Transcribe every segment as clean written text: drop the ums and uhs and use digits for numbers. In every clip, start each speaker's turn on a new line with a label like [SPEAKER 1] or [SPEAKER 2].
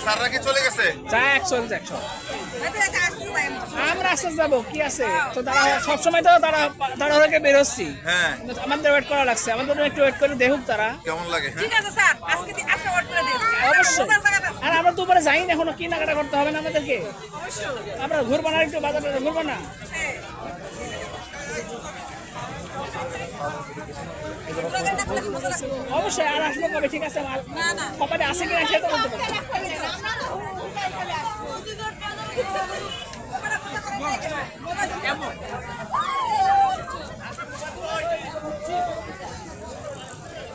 [SPEAKER 1] স্যাররা কি চলে গেছে? আমরা আস্তে যাবো কি আছে তো তারা সবসময় তো তারা ওরা বের হচ্ছি। হ্যাঁ আমাদের ওয়েট করা লাগছে, আমাদের একটু ওয়েট করে দেখুক তারা কেমন লাগে। ঠিক আছে স্যার, আজকে ওয়েট করে দিন অবশ্যই। আর আমরা তো উপরে যাই না এখনো, কি নাগাটা করতে হবে না আমাদেরকে। আমরা ঘুরবো না, একটু বাজারে ঘুরবো না। অবশ্যই আর আসবো কবে, ঠিক আছে কপালে আসে কিনা সেটা বলতে পারবো।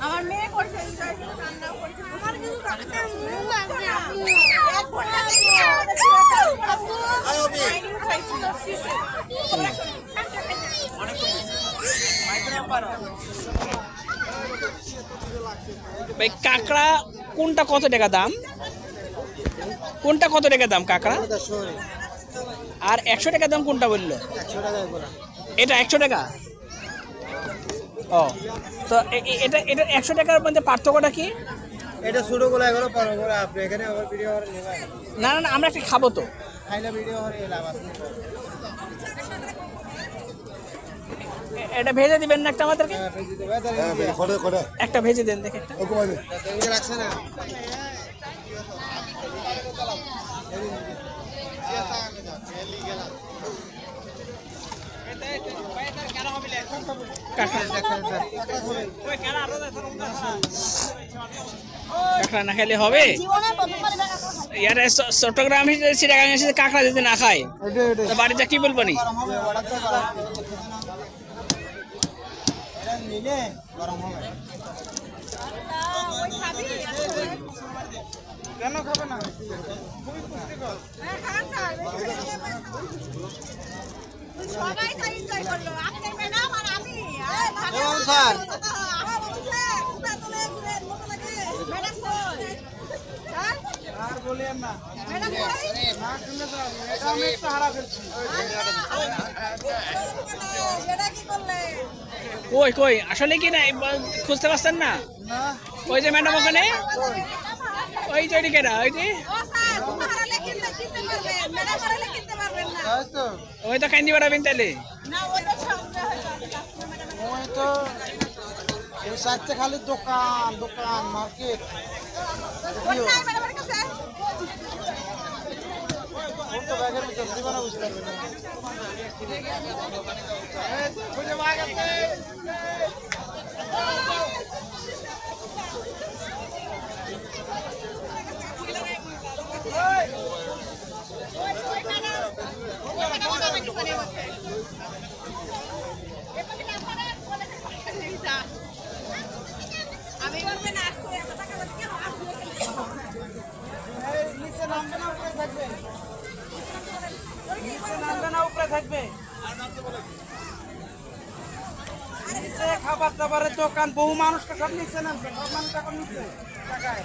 [SPEAKER 2] আমার মেয়ে করছে
[SPEAKER 1] ভাই কাঁকড়া কোনটা কত টাকা দাম? কোনটা কত টাকা দাম কাঁকড়া? আর 100 টাকা দাম কোনটা বললো? এটা 100 টাকা। ও তো এটা 100 টাকার মধ্যে পার্থক্যটা কি?
[SPEAKER 3] এটা ছোটো গুলো এগুলো বড় বড় আপনি এখানে আবার ভিডিও করে নেবেন।
[SPEAKER 1] না না আমরা একটা খাবো তো,
[SPEAKER 3] খাইলে ভিডিও করে লাভ আছে।
[SPEAKER 1] এটা ভেজে দিবেন না একটা আমাদেরকে?
[SPEAKER 3] হ্যাঁ
[SPEAKER 1] একটা ভেজে দেন দেখে একটা।
[SPEAKER 3] রাখছে না
[SPEAKER 1] কাঁকড়া না খেলে হবে? ইয়ার চট্টগ্রাম চিড়িয়াখানা এসে কাঁকড়া যদি না খায় বাড়িতে কি বলবো নি?
[SPEAKER 3] কেন খাবে না? খুবই পুষ্টিকর।
[SPEAKER 2] সবাই তো এনজয় করলো, আপনি ম্যাডাম আর আমি।
[SPEAKER 3] স্যার
[SPEAKER 2] ম্যাডাম কই?
[SPEAKER 3] আর বলিয়েন না।
[SPEAKER 2] ম্যাডাম কই?
[SPEAKER 3] না শুনে তো এটা আমি একটু হারা ফেলছি।
[SPEAKER 2] এটা কি করলেন?
[SPEAKER 1] কই কই আসলে কি না খুঁজতে পারছেন না?
[SPEAKER 3] না
[SPEAKER 1] ওই যে ম্যাডাম ওখানে, ওই যে কেনা ওই যে
[SPEAKER 2] ও স্যার, জুতা হারালে কিনতে পারবেন, ম্যাডাম হারালে কিনতে পারবেন না।
[SPEAKER 3] তাই তো
[SPEAKER 1] ওই তো কান্দি বাড়াবেন তাহলে।
[SPEAKER 2] না ওটা সঙ্গে হয়তো আছে, কাস্টমার ম্যাডাম।
[SPEAKER 3] ওই তো এই সাইডে খালি দোকান দোকান মার্কেট।
[SPEAKER 2] কোথায় ম্যাডামের কাছে?
[SPEAKER 3] ওর তো ব্যাগের ভিতর জীবনে বুঝতে পারবে না। খুঁজে পাওয়া গেছে।
[SPEAKER 2] আমি বলবেন না আজকে এত টাকা বাদ কেন আসবে?
[SPEAKER 3] এই নিচে নামবে না উপরে থাকবে? নিচে নামবে না উপরে থাকবে? নিচে খাবার দাবারের দোকান, বহু মানুষকে সব নিচে নামবে, সব মানুষ এখন নিচে টাকায়।